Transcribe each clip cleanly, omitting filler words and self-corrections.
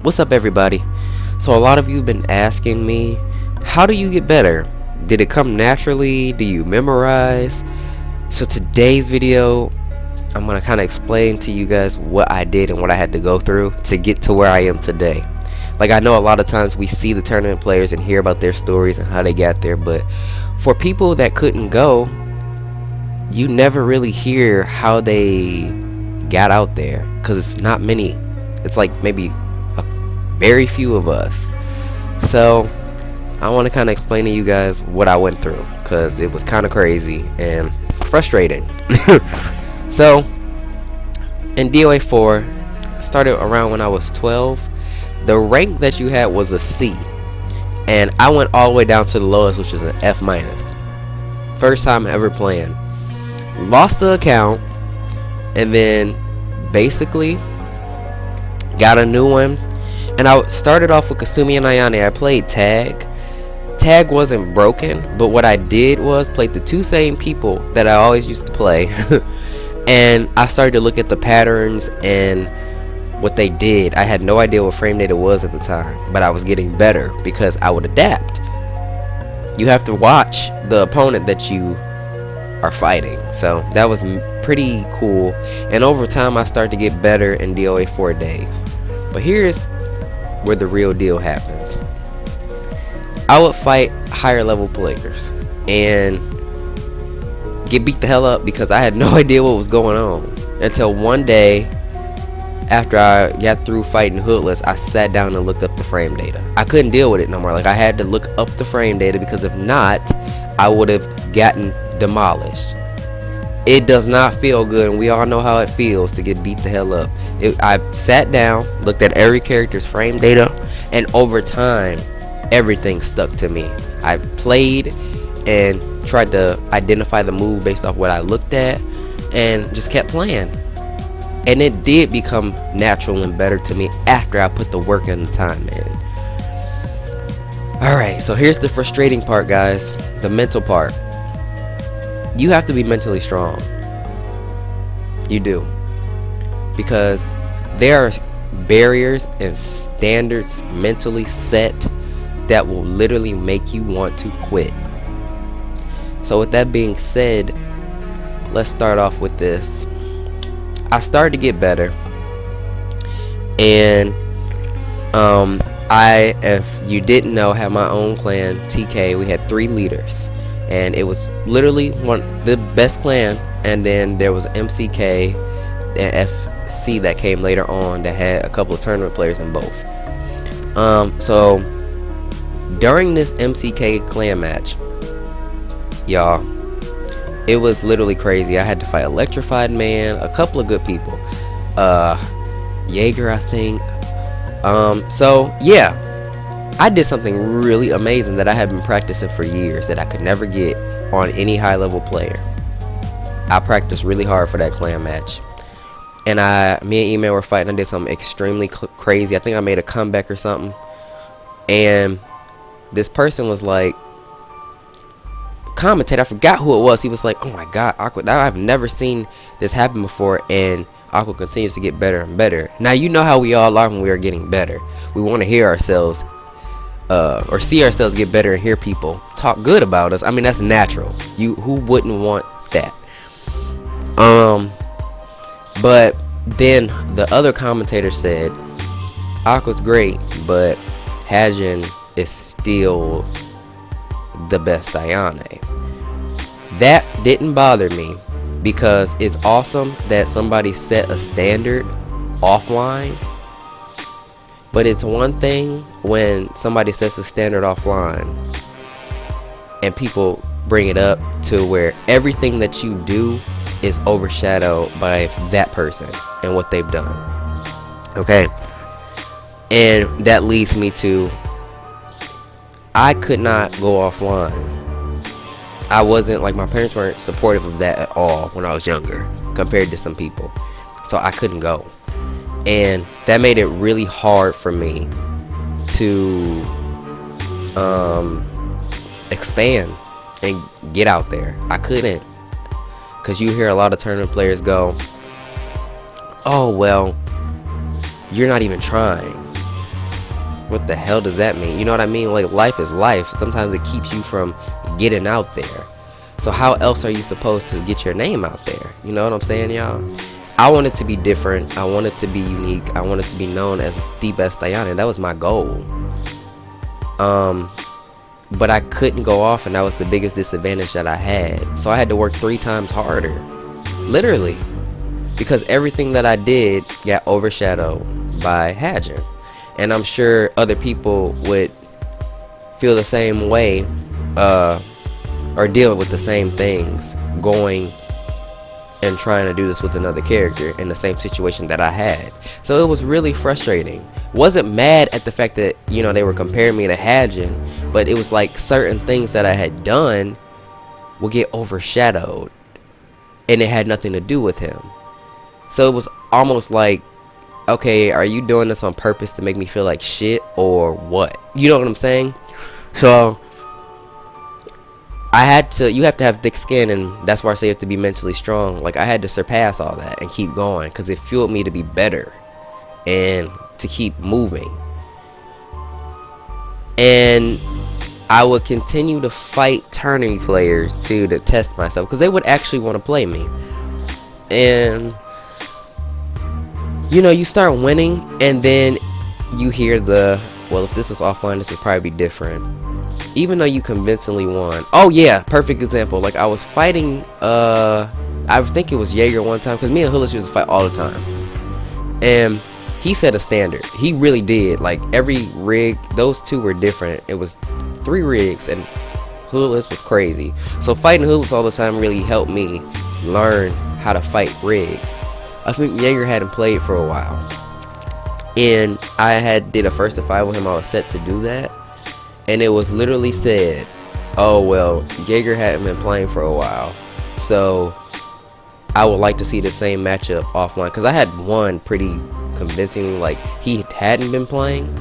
What's up, everybody? So, a lot of you have been asking me, how do you get better? Did it come naturally? Do you memorize? So, today's video, I'm going to kind of explain to you guys what I did and what I had to go through to get to where I am today. Like, I know a lot of times we see the tournament players and hear about their stories and how they got there, but for people that couldn't go, you never really hear how they got out there because it's not many. It's like maybe very few of us. So I want to kind of explain to you guys what I went through because it was kind of crazy and frustrating. So in DOA 4, started around when I was 12. The rank that you had was a C, and I went all the way down to the lowest, which was an F minus. First time ever playing. Lost the account, and then basically got a new one. And I started off with Kasumi and Ayane. I played tag. Tag wasn't broken, but what I did was played the two same people that I always used to play. And I started to look at the patterns and what they did. I had no idea what frame data was at the time, but I was getting better because I would adapt. You have to watch the opponent that you are fighting. So that was pretty cool. And over time, I started to get better in DOA 4 days. But here's where the real deal happens. I would fight higher level players and get beat the hell up because I had no idea what was going on until one day after I got through fighting Hoodless, I sat down and looked up the frame data. I couldn't deal with it no more. Like, I had to look up the frame data because if not, I would have gotten demolished. It does not feel good, and we all know how it feels to get beat the hell up. I sat down, looked at every character's frame data, and over time, everything stuck to me. I played and tried to identify the move based off what I looked at, and just kept playing. And it did become natural and better to me after I put the work and the time in. Alright, so here's the frustrating part, guys. The mental part. You have to be mentally strong. You do. Because there are barriers and standards mentally set that will literally make you want to quit. So with that being said, let's start off with this. I started to get better, and if you didn't know, had my own clan, TK. We had 3 leaders, and it was literally the best clan. And then there was MCK and FC that came later on that had a couple of tournament players in both. So during this MCK clan match, y'all, it was literally crazy. I had to fight Electrified Man, a couple of good people, Jaeger, I think. So yeah, I did something really amazing that I had been practicing for years that I could never get on any high level player. I practiced really hard for that clan match, and me and Email were fighting. I did something extremely crazy. I think I made a comeback or something, and this person was like, commentator, I forgot who it was. He was like, oh my god, Aqua, I've never seen this happen before, and Aqua continues to get better and better. Now, you know how we all are when we are getting better. We want to hear ourselves or see ourselves get better and hear people talk good about us. I mean, that's natural. Who wouldn't want that? But then the other commentator said, Aqua's great, but Hajin is still the best Ayane. That didn't bother me because it's awesome that somebody set a standard offline, but it's one thing when somebody sets a standard offline and people bring it up to where everything that you do is overshadowed by that person and what they've done. Okay, and that leads me to, I could not go offline. I wasn't, like, my parents weren't supportive of that at all when I was younger compared to some people, so I couldn't go, and that made it really hard for me to expand and get out there. I couldn't, because you hear a lot of tournament players go, oh well, you're not even trying. what the hell does that mean? You know what I mean? Like, life is life. Sometimes it keeps you from getting out there. So how else are you supposed to get your name out there? You know what I'm saying, y'all? I wanted to be different. I wanted to be unique. I wanted to be known as the best Diana. That was my goal. But I couldn't go off, and that was the biggest disadvantage that I had. So I had to work 3 times harder. Literally. Because everything that I did got overshadowed by Hadjin. And I'm sure other people would feel the same way, or deal with the same things, going and trying to do this with another character in the same situation that I had. So it was really frustrating. Wasn't mad at the fact that, you know, they were comparing me to Hadjin, but it was like certain things that I had done would get overshadowed, and it had nothing to do with him. So it was almost like, okay, are you doing this on purpose to make me feel like shit or what? You know what I'm saying? So you have to have thick skin, and that's why I say you have to be mentally strong. Like, I had to surpass all that and keep going, because it fueled me to be better and to keep moving. And I would continue to fight tourney players too, to test myself, because they would actually want to play me. And you know, you start winning, and then you hear the, well, if this is offline, this would probably be different. Even though you convincingly won. Oh yeah, perfect example. Like, I was fighting, I think it was Jaeger one time, because me and Hulish used to fight all the time. And he set a standard. He really did. Like, every rig, those two were different. It was 3 rigs, and Hulish was crazy. So fighting Hulish all the time really helped me learn how to fight rig. I think Jaeger hadn't played for a while, and I did a first to 5 with him. I was set to do that, and it was literally said, oh well, Jaeger hadn't been playing for a while, so I would like to see the same matchup offline, because I had won pretty convincingly. Like, he hadn't been playing,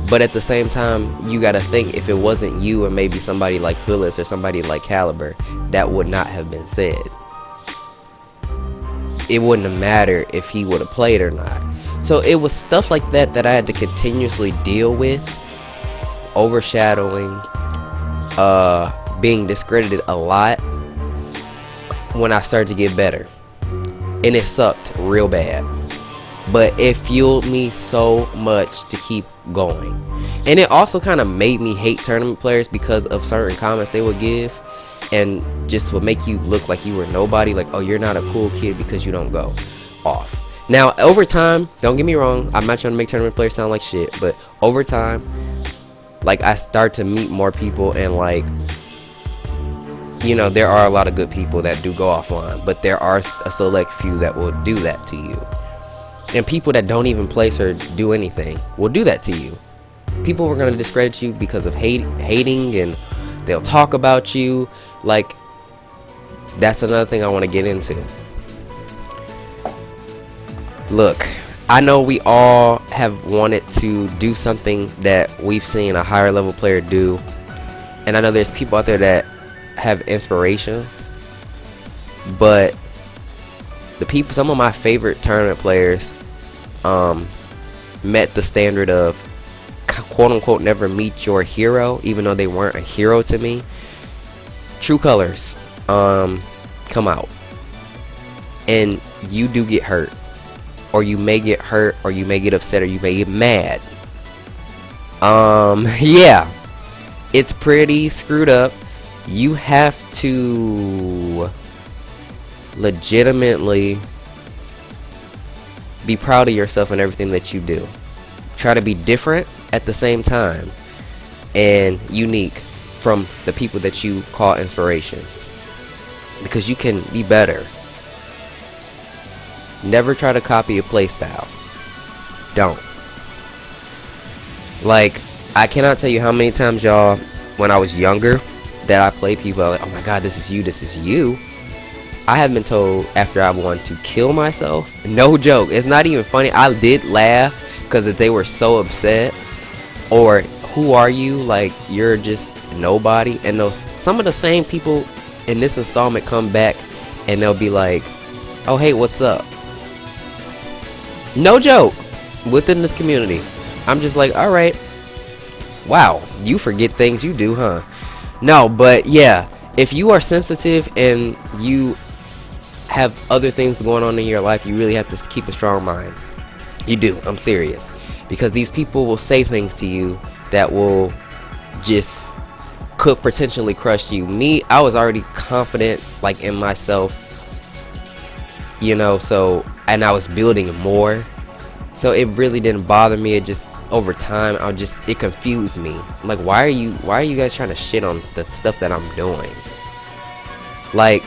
but at the same time, you gotta think, if it wasn't you and maybe somebody like Phyllis or somebody like Caliber, that would not have been said. It wouldn't have mattered if he would have played or not. So it was stuff like that that I had to continuously deal with. Overshadowing, being discredited a lot, when I started to get better. And it sucked real bad, but it fueled me so much to keep going. And it also kind of made me hate tournament players, because of certain comments they would give, and just would make you look like you were nobody. Like, oh, you're not a cool kid because you don't go off. Now, over time, don't get me wrong, I'm not trying to make tournament players sound like shit, but over time, like, I start to meet more people, and like, you know, there are a lot of good people that do go offline, but there are a select few that will do that to you. And people that don't even place or do anything will do that to you. People are going to discredit you because of hating, and they'll talk about you. Like, that's another thing I want to get into. Look, I know we all have wanted to do something that we've seen a higher level player do, and I know there's people out there that have inspirations, but some of my favorite tournament players met the standard of quote unquote never meet your hero, even though they weren't a hero to me. True colors come out, and you do get hurt, or you may get hurt, or you may get upset, or you may get mad. Yeah, it's pretty screwed up. You have to legitimately be proud of yourself and everything that you do. Try to be different at the same time, and unique from the people that you call inspirations, because you can be better. Never try to copy a playstyle. Don't. Like, I cannot tell you how many times, y'all, when I was younger, that I played people like, oh my god, this is you, this is you. I have been told after I won to kill myself. No joke. It's not even funny. I did laugh because they were so upset. Or, who are you? Like, you're just nobody. And some of the same people in this installment come back, and they'll be like, oh hey, what's up? No joke. Within this community, I'm just like, alright, Wow, you forget things you do, huh? No, but yeah, if you are sensitive and you have other things going on in your life, you really have to keep a strong mind. You do, I'm serious. Because these people will say things to you that will just could potentially crush you. Me, I was already confident like in myself, you know, so, and I was building more. So it really didn't bother me. It just over time it confused me. I'm like, why are you guys trying to shit on the stuff that I'm doing? Like,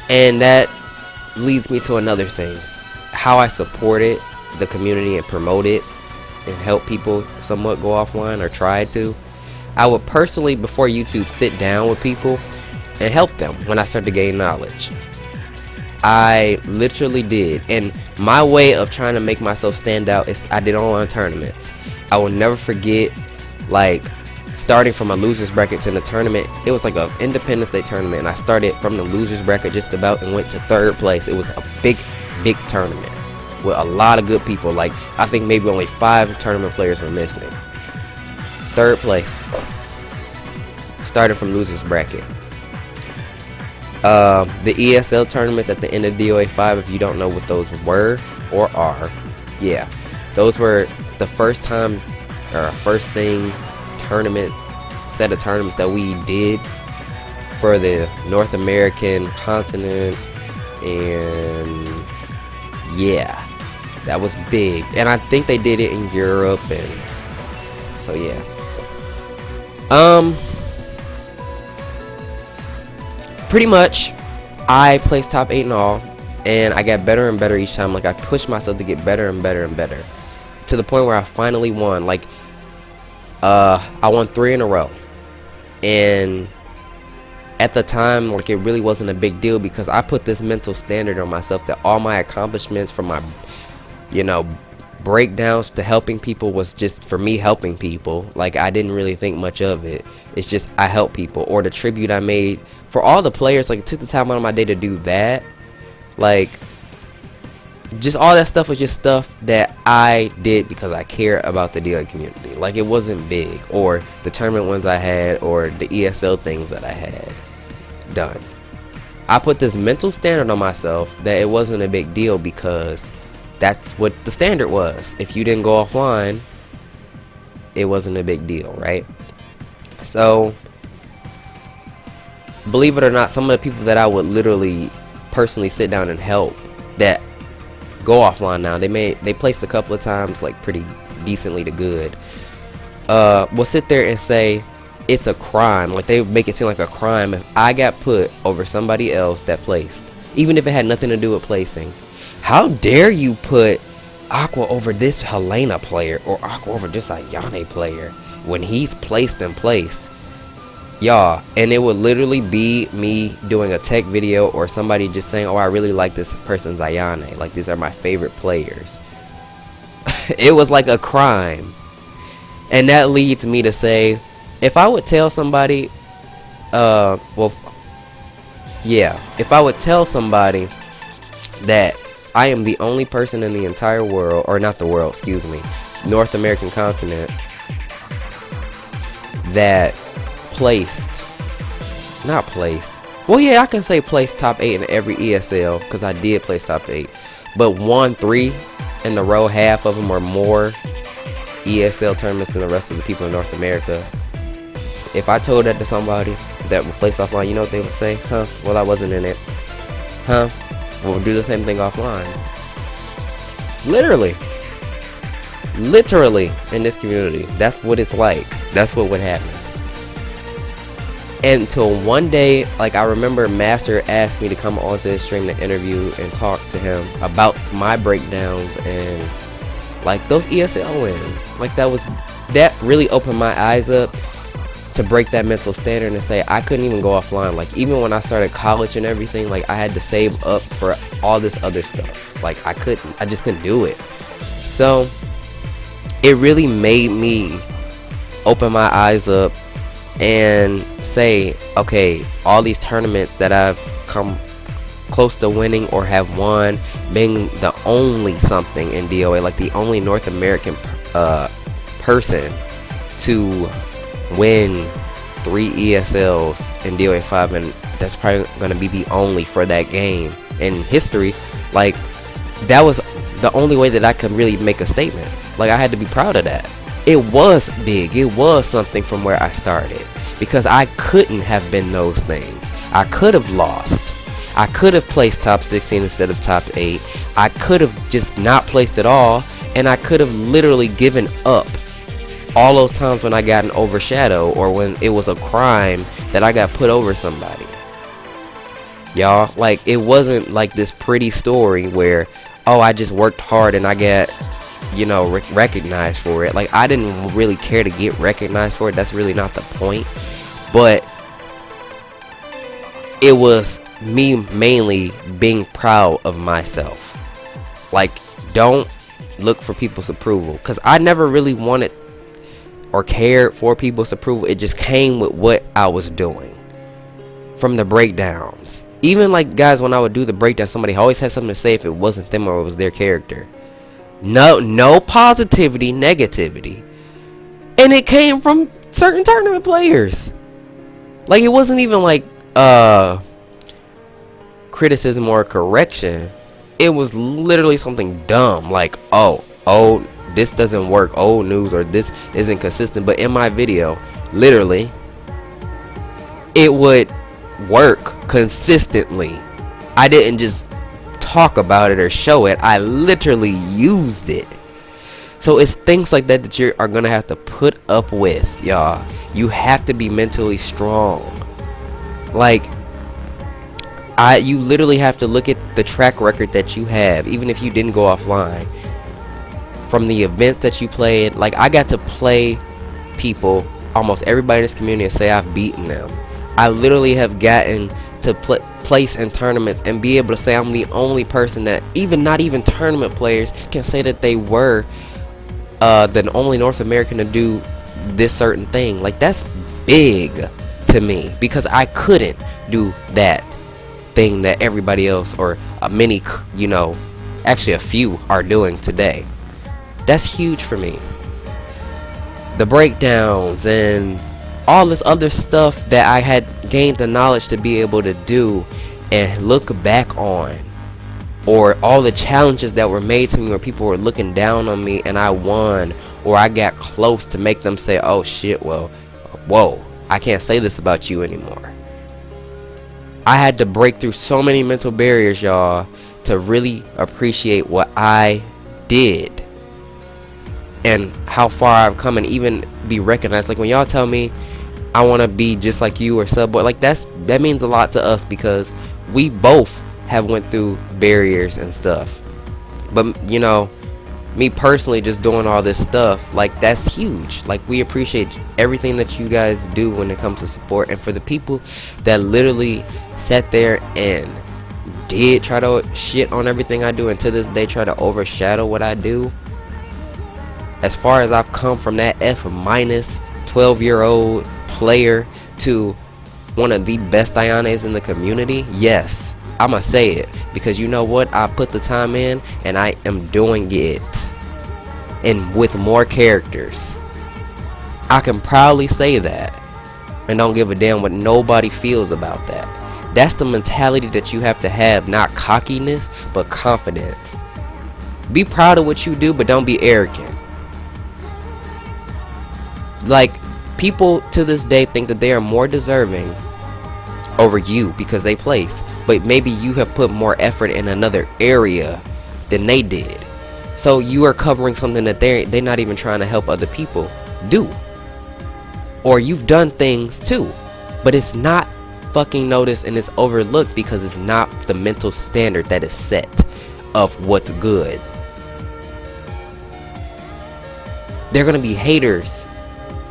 and that leads me to another thing. How I supported the community and promote it and help people somewhat go offline, or try to. I would personally, before YouTube, sit down with people and help them when I started to gain knowledge. I literally did, and my way of trying to make myself stand out is I did online tournaments. I will never forget, like, starting from a loser's bracket to the tournament. It was like a Independence Day tournament, and I started from the loser's bracket just about and went to 3rd place. It was a big tournament with a lot of good people. Like, I think maybe only 5 tournament players were missing. 3rd place. Started from loser's bracket. The ESL tournaments at the end of DOA 5, if you don't know what those were or are, yeah, those were the first time, or first thing, set of tournaments that we did for the North American continent, and yeah, that was big. And I think they did it in Europe, and so yeah. Pretty much, I placed top 8 in all, and I got better and better each time. Like, I pushed myself to get better and better and better, to the point where I finally won. Like, I won 3 in a row, and at the time, like, it really wasn't a big deal, because I put this mental standard on myself that all my accomplishments, from my, you know, breakdowns to helping people, was just for me helping people. Like, I didn't really think much of it. It's just I help people. Or the tribute I made for all the players, like, it took the time out of my day to do that. Like, just all that stuff was just stuff that I did because I care about the DOA community. Like, it wasn't big, or the tournament ones I had, or the ESL things that I had done. I put this mental standard on myself that it wasn't a big deal, because that's what the standard was. If you didn't go offline, it wasn't a big deal, right? So, believe it or not, some of the people that I would literally personally sit down and help that go offline now, they placed a couple of times, like, pretty decently to good, will sit there and say it's a crime. Like, they make it seem like a crime if I got put over somebody else that placed, even if it had nothing to do with placing. How dare you put Aqua over this Helena player, or Aqua over this Ayane player, when he's placed and placed? Y'all, and it would literally be me doing a tech video, or somebody just saying, oh, I really like this person's Ayane, like, these are my favorite players. It was like a crime. And that leads me to say, if I would tell somebody, well, yeah, if I would tell somebody that I am the only person in the entire world, or not the world, excuse me, North American continent, that well, yeah, I can say placed top 8 in every ESL, because I did place top 8, but won 3 in a row, half of them or more ESL tournaments than the rest of the people in North America. If I told that to somebody that would place offline, you know what they would say? Huh? Well, I wasn't in it. Huh? We'll do the same thing offline. Literally in this community, that's what it's like. That's what would happen. Until one day, like, I remember Master asked me to come onto his stream to interview and talk to him about my breakdowns and, like, those ESL wins. Like, that really opened my eyes up to break that mental standard and say I couldn't even go offline. Like, even when I started college and everything, like, I had to save up for all this other stuff. Like, I just couldn't do it. So it really made me open my eyes up and say, okay, all these tournaments that I've come close to winning or have won, being the only something in DOA, like the only North American person to win 3 ESLs in DOA 5, and that's probably gonna be the only for that game in history. Like, that was the only way that I could really make a statement. Like, I had to be proud of that. It was big. It was something from where I started, because I couldn't have been those things. I could have lost. I could have placed top 16 instead of top 8. I could have just not placed at all, and I could have literally given up all those times when I got an overshadow, or when it was a crime that I got put over somebody. Y'all, like, it wasn't like this pretty story where, oh, I just worked hard and I got, you know, recognized for it. Like, I didn't really care to get recognized for it. That's really not the point. But it was me mainly being proud of myself. Like, don't look for people's approval, because I never really wanted or cared for people's approval. It just came with what I was doing. From the breakdowns, even like, guys, when I would do the breakdown, somebody always had something to say if it wasn't them or it was their character. No positivity, negativity, and it came from certain tournament players. Like, it wasn't even like criticism or correction. It was literally something dumb, like, oh, this doesn't work, old news, or this isn't consistent. But in my video, literally, it would work consistently. I didn't just talk about it or show it. I literally used it. So it's things like that that you are gonna have to put up with, y'all. You have to be mentally strong. Like, you literally have to look at the track record that you have, even if you didn't go offline, from the events that you played. Like, I got to play people, almost everybody in this community, and say I've beaten them. I literally have gotten to place in tournaments and be able to say I'm the only person that, even not even tournament players, can say that they were the only North American to do this certain thing. Like, that's big to me, because I couldn't do that thing that everybody else, or many, you know, actually a few, are doing today. That's huge for me. The breakdowns and all this other stuff that I had gained the knowledge to be able to do and look back on, or all the challenges that were made to me where people were looking down on me and I won, or I got close to make them say, oh shit, well, whoa, I can't say this about you anymore. I had to break through so many mental barriers, y'all, to really appreciate what I did and how far I've come, and even be recognized. Like, when y'all tell me I want to be just like you or Subboy, like, that means a lot to us, because we both have went through barriers and stuff. But, you know, me personally, just doing all this stuff, like, that's huge. Like, we appreciate everything that you guys do when it comes to support. And for the people that literally sat there and did try to shit on everything I do, and to this day try to overshadow what I do, as far as I've come from that F- 12-year-old player to one of the best Iones in the community, yes, I'ma say it, because you know what, I put the time in and I am doing it, and with more characters. I can proudly say that, and don't give a damn what nobody feels about that. That's the mentality that you have to have, not cockiness, but confidence. Be proud of what you do, but don't be arrogant. Like, people to this day think that they are more deserving over you because they place, but maybe you have put more effort in another area than they did. So you are covering something that they're not even trying to help other people do. Or you've done things too, but it's not fucking noticed, and it's overlooked because it's not the mental standard that is set of what's good. They're gonna be haters.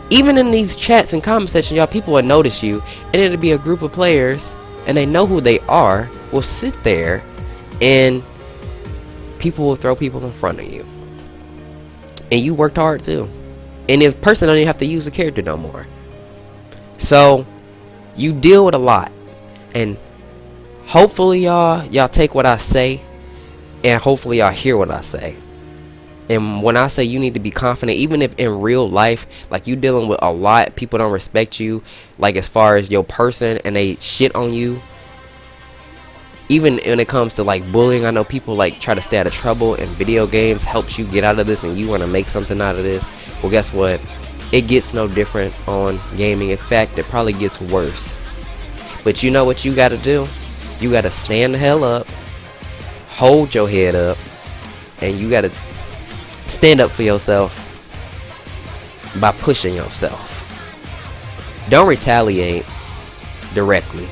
Even in these chats and comment sections, y'all, people will notice you, and it'll be a group of players, and they know who they are, will sit there, and people will throw people in front of you. And you worked hard too. And the person don't even have to use the character no more. So, you deal with a lot. And hopefully y'all take what I say, and hopefully y'all hear what I say. And when I say you need to be confident, even if in real life, like you dealing with a lot, people don't respect you, like as far as your person, and they shit on you. Even when it comes to like bullying, I know people like try to stay out of trouble, and video games helps you get out of this, and you want to make something out of this. Well, guess what? It gets no different on gaming. In fact, it probably gets worse. But you know what you gotta do? You gotta stand the hell up, hold your head up, and you gotta stand up for yourself by pushing yourself. Don't retaliate directly.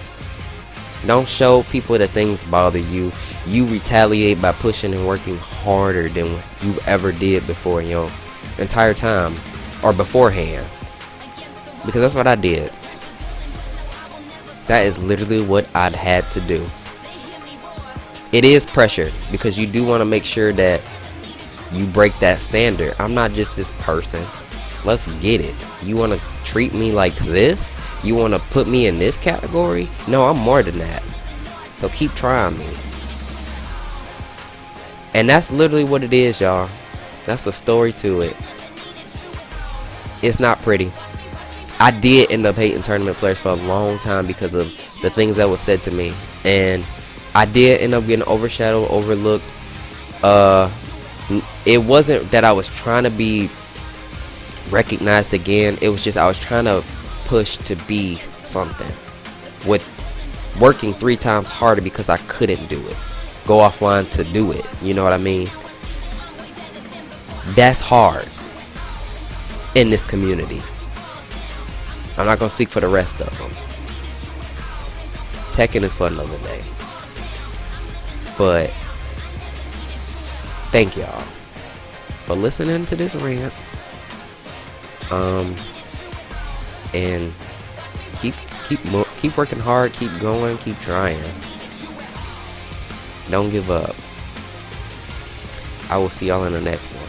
Don't show people that things bother you. You retaliate by pushing and working harder than you ever did before in your entire time or beforehand. Because that's what I did. That is literally what I'd had to do. It is pressure because you do want to make sure that you break that standard. I'm not just this person. Let's get it. You want to treat me like this? You want to put me in this category? No, I'm more than that. So keep trying me. And that's literally what it is, y'all. That's the story to it. It's not pretty. I did end up hating tournament players for a long time because of the things that was said to me. And I did end up getting overshadowed, overlooked. It wasn't that I was trying to be recognized again. It was just I was trying to push to be something with working 3 times harder because I couldn't do it. Go offline to do it. You know what I mean? That's hard in this community. I'm not gonna speak for the rest of them. Tekken is for another day. But thank y'all for listening to this rant. And keep working hard, keep going, keep trying. Don't give up. I will see y'all in the next one.